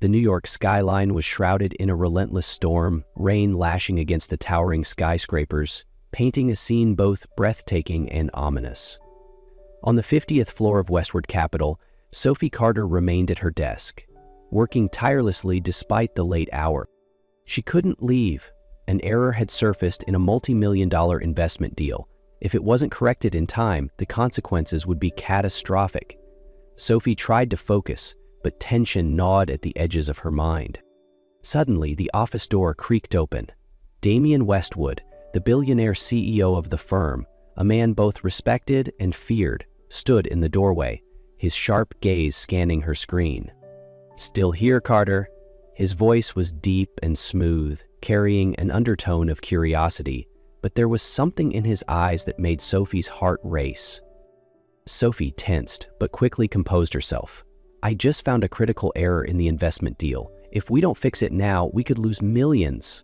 The New York skyline was shrouded in a relentless storm, rain lashing against the towering skyscrapers, painting a scene both breathtaking and ominous. On the 50th floor of Westward Capitol, Sophie Carter remained at her desk, working tirelessly despite the late hour. She couldn't leave. An error had surfaced in a multi-million-dollar investment deal. If it wasn't corrected in time, the consequences would be catastrophic. Sophie tried to focus, but tension gnawed at the edges of her mind. Suddenly, the office door creaked open. Damian Westwood, the billionaire CEO of the firm, a man both respected and feared, stood in the doorway, his sharp gaze scanning her screen. "Still here, Carter?" His voice was deep and smooth, carrying an undertone of curiosity, but there was something in his eyes that made Sophie's heart race. Sophie tensed, but quickly composed herself. "I just found a critical error in the investment deal. If we don't fix it now, we could lose millions."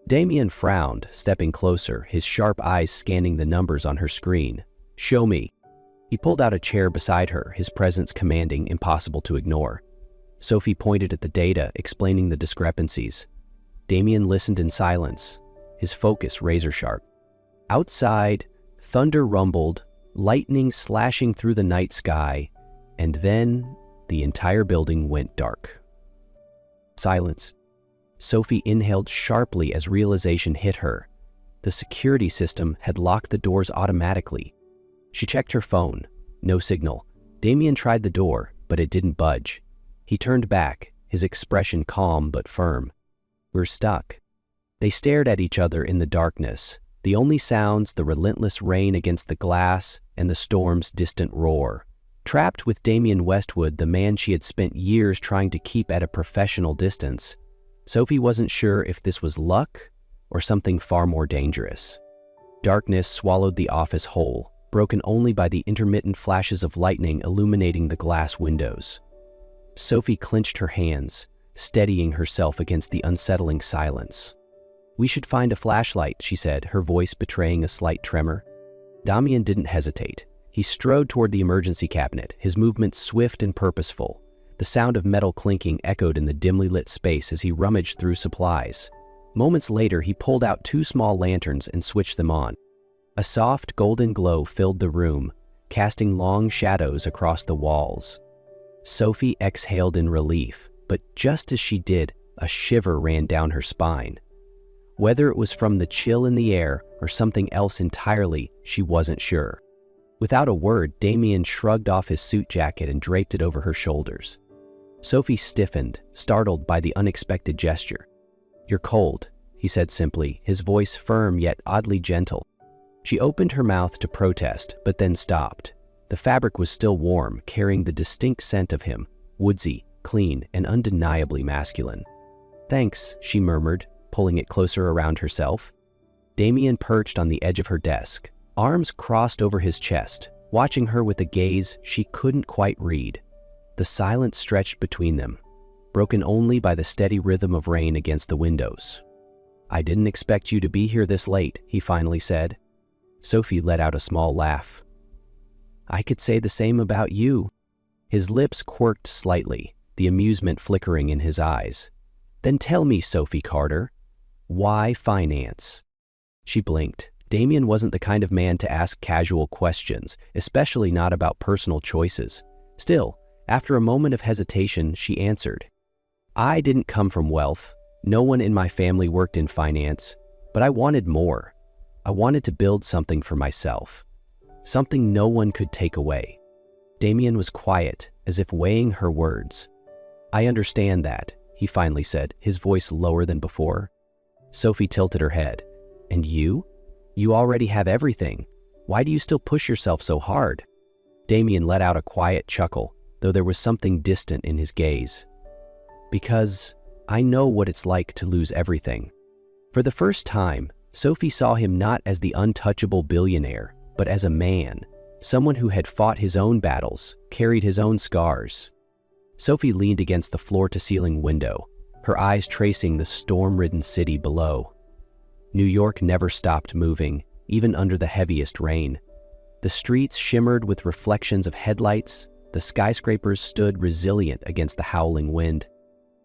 Damian frowned, stepping closer, his sharp eyes scanning the numbers on her screen. "Show me." He pulled out a chair beside her, his presence commanding, impossible to ignore. Sophie pointed at the data, explaining the discrepancies. Damian listened in silence, his focus razor-sharp. Outside, thunder rumbled, lightning slashing through the night sky, and then the entire building went dark. Silence. Sophie inhaled sharply as realization hit her. The security system had locked the doors automatically. She checked her phone. No signal. Damian tried the door, but it didn't budge. He turned back, his expression calm but firm. "We're stuck." They stared at each other in the darkness, the only sounds the relentless rain against the glass and the storm's distant roar. Trapped with Damian Westwood, the man she had spent years trying to keep at a professional distance, Sophie wasn't sure if this was luck or something far more dangerous. Darkness swallowed the office whole, broken only by the intermittent flashes of lightning illuminating the glass windows. Sophie clenched her hands, steadying herself against the unsettling silence. "We should find a flashlight," she said, her voice betraying a slight tremor. Damian didn't hesitate. He strode toward the emergency cabinet, his movements swift and purposeful. The sound of metal clinking echoed in the dimly lit space as he rummaged through supplies. Moments later, he pulled out 2 small lanterns and switched them on. A soft golden glow filled the room, casting long shadows across the walls. Sophie exhaled in relief, but just as she did, a shiver ran down her spine. Whether it was from the chill in the air or something else entirely, she wasn't sure. Without a word, Damian shrugged off his suit jacket and draped it over her shoulders. Sophie stiffened, startled by the unexpected gesture. "You're cold," he said simply, his voice firm yet oddly gentle. She opened her mouth to protest, but then stopped. The fabric was still warm, carrying the distinct scent of him, woodsy, clean, and undeniably masculine. "Thanks," she murmured, pulling it closer around herself. Damian perched on the edge of her desk, arms crossed over his chest, watching her with a gaze she couldn't quite read. The silence stretched between them, broken only by the steady rhythm of rain against the windows. "I didn't expect you to be here this late," he finally said. Sophie let out a small laugh. "I could say the same about you." His lips quirked slightly, the amusement flickering in his eyes. "Then tell me, Sophie Carter, why finance?" She blinked. Damian wasn't the kind of man to ask casual questions, especially not about personal choices. Still, after a moment of hesitation, she answered. "I didn't come from wealth. No one in my family worked in finance, but I wanted more. I wanted to build something for myself. Something no one could take away." Damian was quiet, as if weighing her words. "I understand that," he finally said, his voice lower than before. Sophie tilted her head. "And you? You already have everything. Why do you still push yourself so hard?" Damian let out a quiet chuckle, though there was something distant in his gaze. "Because I know what it's like to lose everything." For the first time, Sophie saw him not as the untouchable billionaire, but as a man, someone who had fought his own battles, carried his own scars. Sophie leaned against the floor-to-ceiling window, her eyes tracing the storm-ridden city below. New York never stopped moving, even under the heaviest rain. The streets shimmered with reflections of headlights, the skyscrapers stood resilient against the howling wind.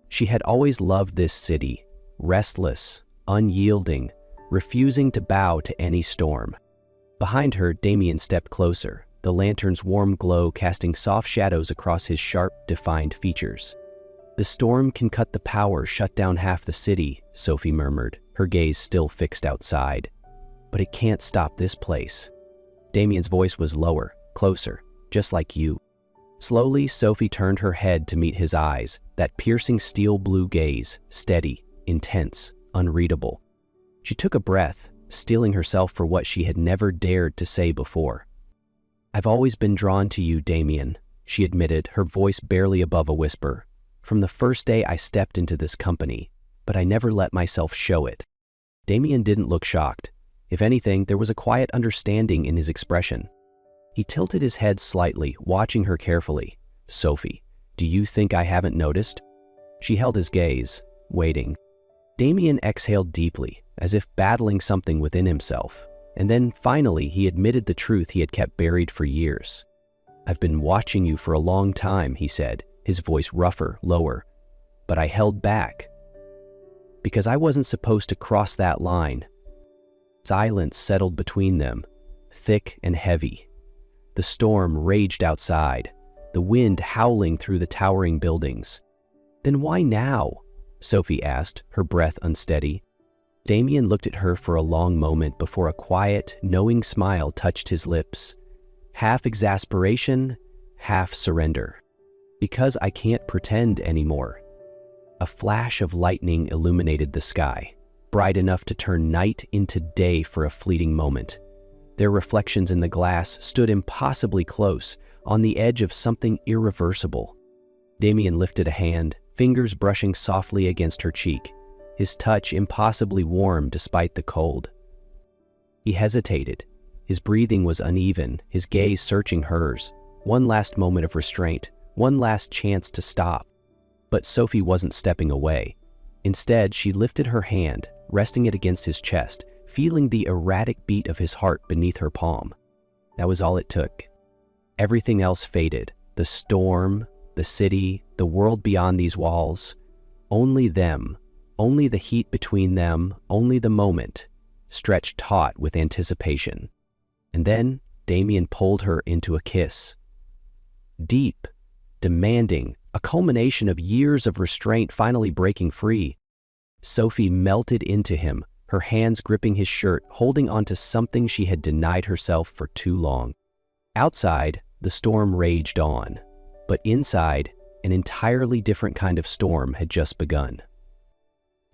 She had always loved this city, restless, unyielding, refusing to bow to any storm. Behind her, Damien stepped closer, the lantern's warm glow casting soft shadows across his sharp, defined features. "The storm can cut the power, shut down half the city," Sophie murmured, her gaze still fixed outside. "But it can't stop this place." Damien's voice was lower, closer, just like you. Slowly, Sophie turned her head to meet his eyes, that piercing steel blue gaze, steady, intense, unreadable. She took a breath, steeling herself for what she had never dared to say before. "I've always been drawn to you, Damien," she admitted, her voice barely above a whisper. "From the first day I stepped into this company, but I never let myself show it." Damien didn't look shocked. If anything, there was a quiet understanding in his expression. He tilted his head slightly, watching her carefully. "Sophie, do you think I haven't noticed?" She held his gaze, waiting. Damien exhaled deeply, as if battling something within himself, and then finally he admitted the truth he had kept buried for years. "I've been watching you for a long time," he said, his voice rougher, lower. "But I held back. Because I wasn't supposed to cross that line." Silence settled between them, thick and heavy. The storm raged outside, the wind howling through the towering buildings. "Then why now?" Sophie asked, her breath unsteady. Damien looked at her for a long moment before a quiet, knowing smile touched his lips. Half exasperation, half surrender. "Because I can't pretend anymore." A flash of lightning illuminated the sky, bright enough to turn night into day for a fleeting moment. Their reflections in the glass stood impossibly close, on the edge of something irreversible. Damien lifted a hand, fingers brushing softly against her cheek, his touch impossibly warm despite the cold. He hesitated. His breathing was uneven, his gaze searching hers. One last moment of restraint, one last chance to stop. But Sophie wasn't stepping away. Instead, she lifted her hand, resting it against his chest, feeling the erratic beat of his heart beneath her palm. That was all it took. Everything else faded. The storm, the city, the world beyond these walls. Only them, only the heat between them, only the moment, stretched taut with anticipation. And then Damien pulled her into a kiss. Deep, demanding, a culmination of years of restraint finally breaking free. Sophie melted into him, her hands gripping his shirt, holding onto something she had denied herself for too long. Outside, the storm raged on, but inside, an entirely different kind of storm had just begun.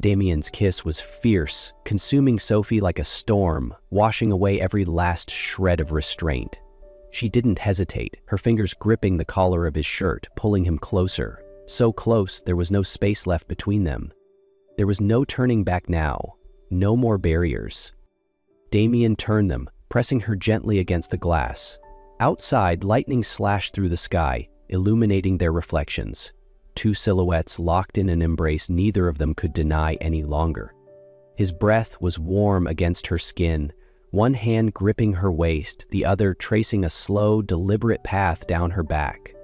Damien's kiss was fierce, consuming Sophie like a storm, washing away every last shred of restraint. She didn't hesitate, her fingers gripping the collar of his shirt, pulling him closer. So close, there was no space left between them. There was no turning back now. No more barriers. Damien turned them, pressing her gently against the glass. Outside, lightning slashed through the sky, illuminating their reflections. Two silhouettes locked in an embrace neither of them could deny any longer. His breath was warm against her skin, one hand gripping her waist, the other tracing a slow, deliberate path down her back.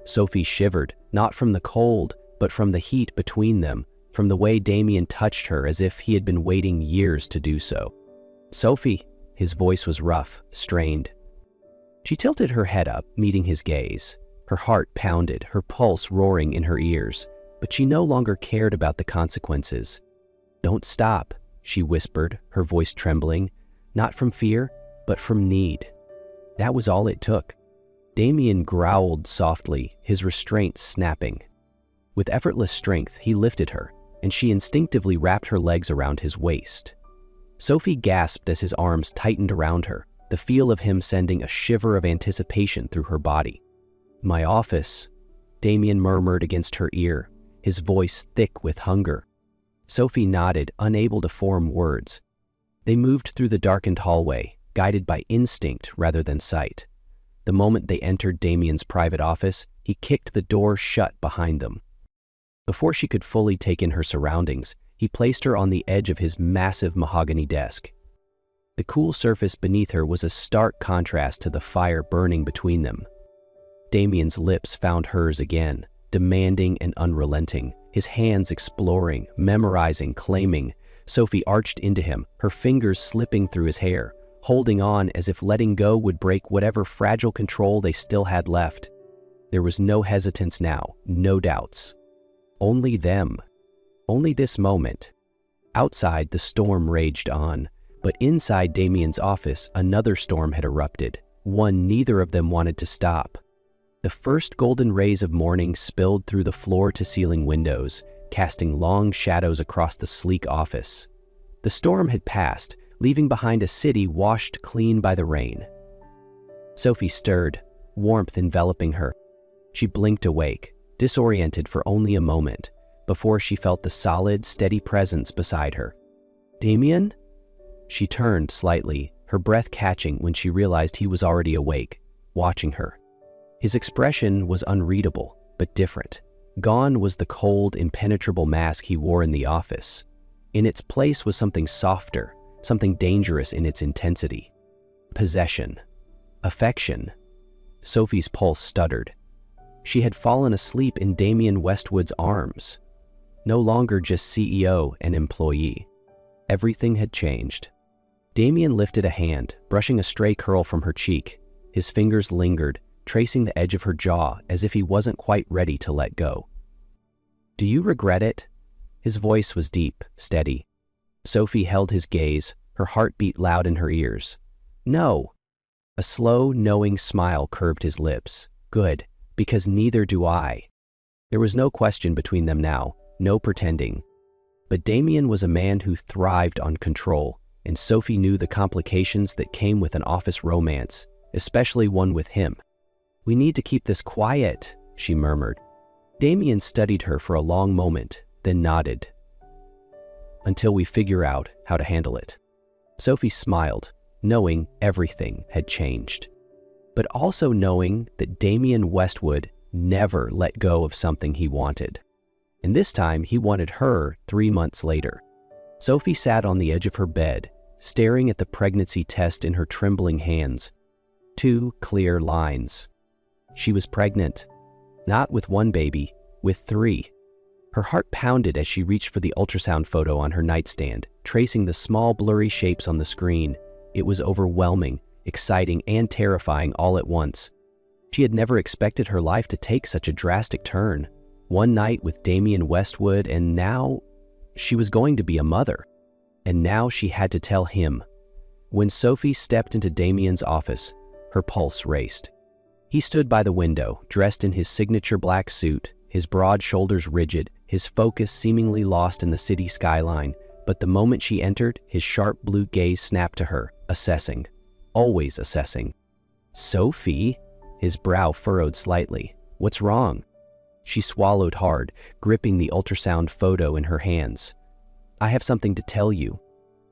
Sophie shivered, not from the cold, but from the heat between them, from the way Damien touched her as if he had been waiting years to do so. "Sophie," his voice was rough, strained. She tilted her head up, meeting his gaze. Her heart pounded, her pulse roaring in her ears, but she no longer cared about the consequences. "Don't stop," she whispered, her voice trembling, not from fear, but from need. That was all it took. Damien growled softly, his restraint snapping. With effortless strength, he lifted her, and she instinctively wrapped her legs around his waist. Sophie gasped as his arms tightened around her, the feel of him sending a shiver of anticipation through her body. "My office," Damien murmured against her ear, his voice thick with hunger. Sophie nodded, unable to form words. They moved through the darkened hallway, guided by instinct rather than sight. The moment they entered Damien's private office, he kicked the door shut behind them. Before she could fully take in her surroundings, he placed her on the edge of his massive mahogany desk. The cool surface beneath her was a stark contrast to the fire burning between them. Damien's lips found hers again, demanding and unrelenting, his hands exploring, memorizing, claiming. Sophie arched into him, her fingers slipping through his hair, holding on as if letting go would break whatever fragile control they still had left. There was no hesitance now, no doubts. Only them. Only this moment. Outside, the storm raged on, but inside Damien's office, another storm had erupted, one neither of them wanted to stop. The first golden rays of morning spilled through the floor-to-ceiling windows, casting long shadows across the sleek office. The storm had passed, leaving behind a city washed clean by the rain. Sophie stirred, warmth enveloping her. She blinked awake, disoriented for only a moment, before she felt the solid, steady presence beside her. "Damien?" She turned slightly, her breath catching when she realized he was already awake, watching her. His expression was unreadable, but different. Gone was the cold, impenetrable mask he wore in the office. In its place was something softer, something dangerous in its intensity. Possession. Affection. Sophie's pulse stuttered. She had fallen asleep in Damien Westwood's arms. No longer just CEO and employee. Everything had changed. Damien lifted a hand, brushing a stray curl from her cheek. His fingers lingered, tracing the edge of her jaw as if he wasn't quite ready to let go. "Do you regret it?" His voice was deep, steady. Sophie held his gaze, her heart beat loud in her ears. "No." A slow, knowing smile curved his lips. "Good, because neither do I." There was no question between them now, no pretending. But Damien was a man who thrived on control, and Sophie knew the complications that came with an office romance, especially one with him. "We need to keep this quiet," she murmured. Damien studied her for a long moment, then nodded. "Until we figure out how to handle it." Sophie smiled, knowing everything had changed, but also knowing that Damien Westwood never let go of something he wanted. And this time he wanted her 3 months later. Sophie sat on the edge of her bed, staring at the pregnancy test in her trembling hands. 2 clear lines. She was pregnant. Not with 1 baby, with 3. Her heart pounded as she reached for the ultrasound photo on her nightstand, tracing the small blurry shapes on the screen. It was overwhelming, exciting, and terrifying all at once. She had never expected her life to take such a drastic turn. One night with Damien Westwood, and now she was going to be a mother. And now she had to tell him. When Sophie stepped into Damien's office, her pulse raced. He stood by the window, dressed in his signature black suit, his broad shoulders rigid, his focus seemingly lost in the city skyline. But the moment she entered, his sharp blue gaze snapped to her, assessing. Always assessing. "Sophie?" His brow furrowed slightly. "What's wrong?" She swallowed hard, gripping the ultrasound photo in her hands. "I have something to tell you."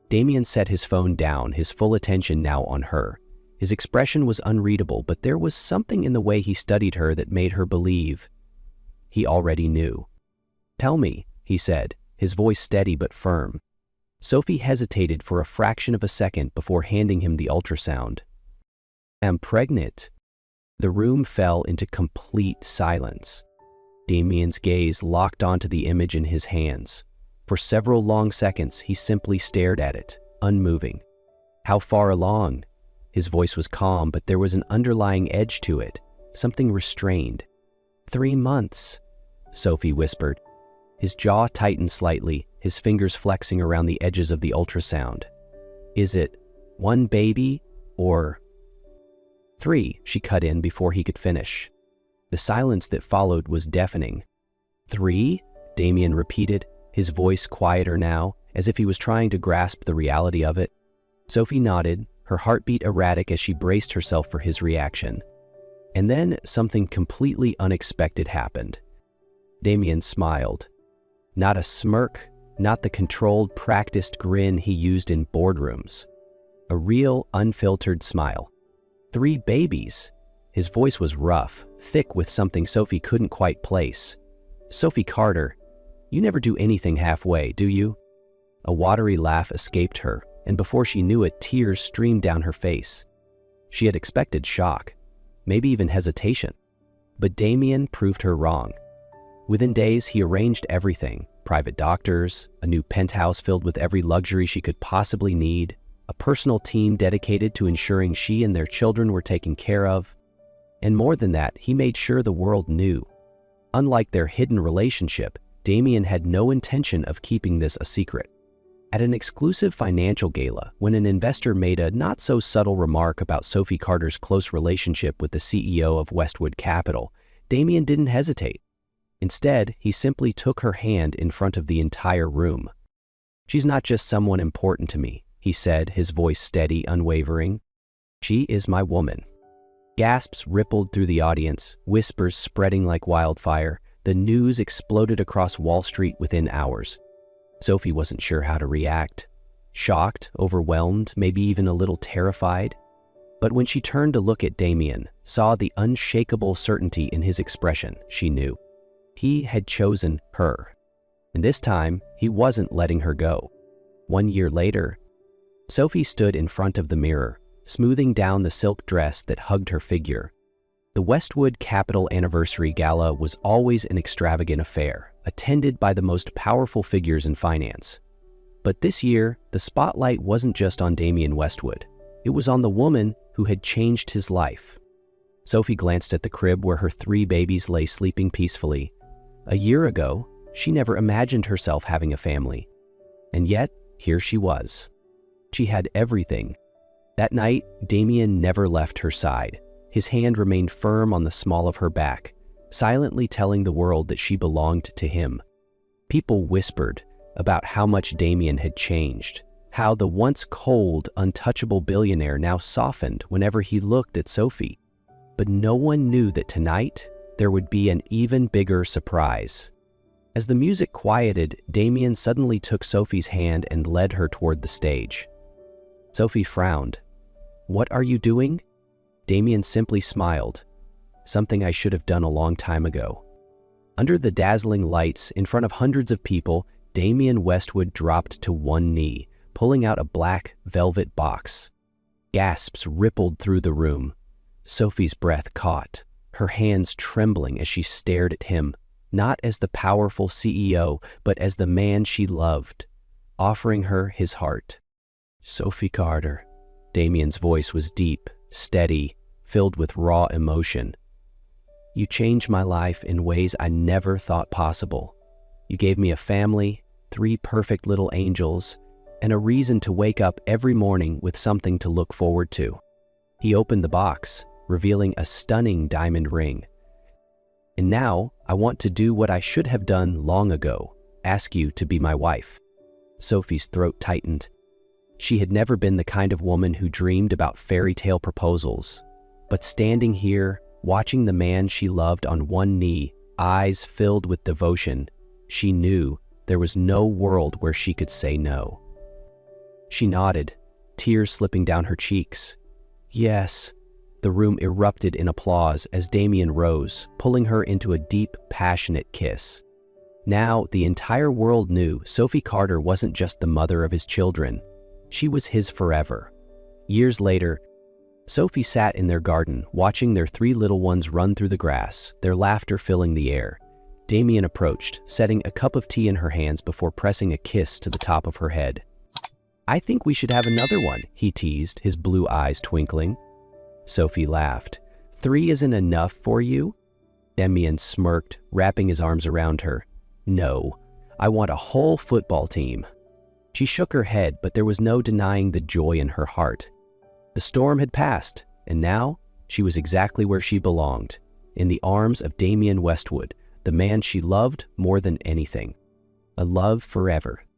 Damien set his phone down, his full attention now on her. His expression was unreadable, but there was something in the way he studied her that made her believe. He already knew. "Tell me," he said, his voice steady but firm. Sophie hesitated for a fraction of a second before handing him the ultrasound. "I'm pregnant." The room fell into complete silence. Damien's gaze locked onto the image in his hands. For several long seconds, he simply stared at it, unmoving. "How far along?" His voice was calm, but there was an underlying edge to it, something restrained. 3 months, Sophie whispered. His jaw tightened slightly, his fingers flexing around the edges of the ultrasound. "Is it 1 baby or 3?" she cut in before he could finish. The silence that followed was deafening. 3? Damien repeated, his voice quieter now, as if he was trying to grasp the reality of it. Sophie nodded, her heartbeat erratic as she braced herself for his reaction. And then something completely unexpected happened. Damien smiled. Not a smirk, not the controlled, practiced grin he used in boardrooms. A real, unfiltered smile. 3 babies. His voice was rough, thick with something Sophie couldn't quite place. "Sophie Carter, you never do anything halfway, do you?" A watery laugh escaped her, and before she knew it, tears streamed down her face. She had expected shock, maybe even hesitation. But Damien proved her wrong. Within days, he arranged everything: private doctors, a new penthouse filled with every luxury she could possibly need, a personal team dedicated to ensuring she and their children were taken care of. And more than that, he made sure the world knew. Unlike their hidden relationship, Damien had no intention of keeping this a secret. At an exclusive financial gala, when an investor made a not-so-subtle remark about Sophie Carter's close relationship with the CEO of Westwood Capital, Damien didn't hesitate. Instead, he simply took her hand in front of the entire room. "She's not just someone important to me," he said, his voice steady, unwavering. "She is my woman." Gasps rippled through the audience, whispers spreading like wildfire. The news exploded across Wall Street within hours. Sophie wasn't sure how to react. Shocked, overwhelmed, maybe even a little terrified. But when she turned to look at Damien, saw the unshakable certainty in his expression, she knew. He had chosen her. And this time, he wasn't letting her go. 1 year later, Sophie stood in front of the mirror, smoothing down the silk dress that hugged her figure. The Westwood Capital Anniversary Gala was always an extravagant affair, attended by the most powerful figures in finance. But this year, the spotlight wasn't just on Damien Westwood. It was on the woman who had changed his life. Sophie glanced at the crib where her 3 babies lay sleeping peacefully. A year ago, she never imagined herself having a family. And yet, here she was. She had everything. That night, Damien never left her side. His hand remained firm on the small of her back, silently telling the world that she belonged to him. People whispered about how much Damien had changed, how the once cold, untouchable billionaire now softened whenever he looked at Sophie. But no one knew that tonight, there would be an even bigger surprise. As the music quieted, Damien suddenly took Sophie's hand and led her toward the stage. Sophie frowned. "What are you doing?" Damien simply smiled. "Something I should have done a long time ago." Under the dazzling lights, in front of hundreds of people, Damien Westwood dropped to one knee, pulling out a black velvet box. Gasps rippled through the room. Sophie's breath caught, her hands trembling as she stared at him, not as the powerful CEO, but as the man she loved, offering her his heart. "Sophie Carter." Damien's voice was deep, steady, filled with raw emotion. "You changed my life in ways I never thought possible. You gave me a family, 3 perfect little angels, and a reason to wake up every morning with something to look forward to." He opened the box, revealing a stunning diamond ring. "And now, I want to do what I should have done long ago, ask you to be my wife." Sophie's throat tightened. She had never been the kind of woman who dreamed about fairy tale proposals. But standing here, watching the man she loved on one knee, eyes filled with devotion, she knew there was no world where she could say no. She nodded, tears slipping down her cheeks. "Yes." The room erupted in applause as Damien rose, pulling her into a deep, passionate kiss. Now, the entire world knew Sophie Carter wasn't just the mother of his children. She was his forever. Years later, Sophie sat in their garden, watching their 3 little ones run through the grass, their laughter filling the air. Damien approached, setting a cup of tea in her hands before pressing a kiss to the top of her head. "I think we should have another one," he teased, his blue eyes twinkling. Sophie laughed. "3 isn't enough for you?" Damien smirked, wrapping his arms around her. "No, I want a whole football team." She shook her head, but there was no denying the joy in her heart. The storm had passed, and now she was exactly where she belonged, in the arms of Damien Westwood, the man she loved more than anything. A love forever.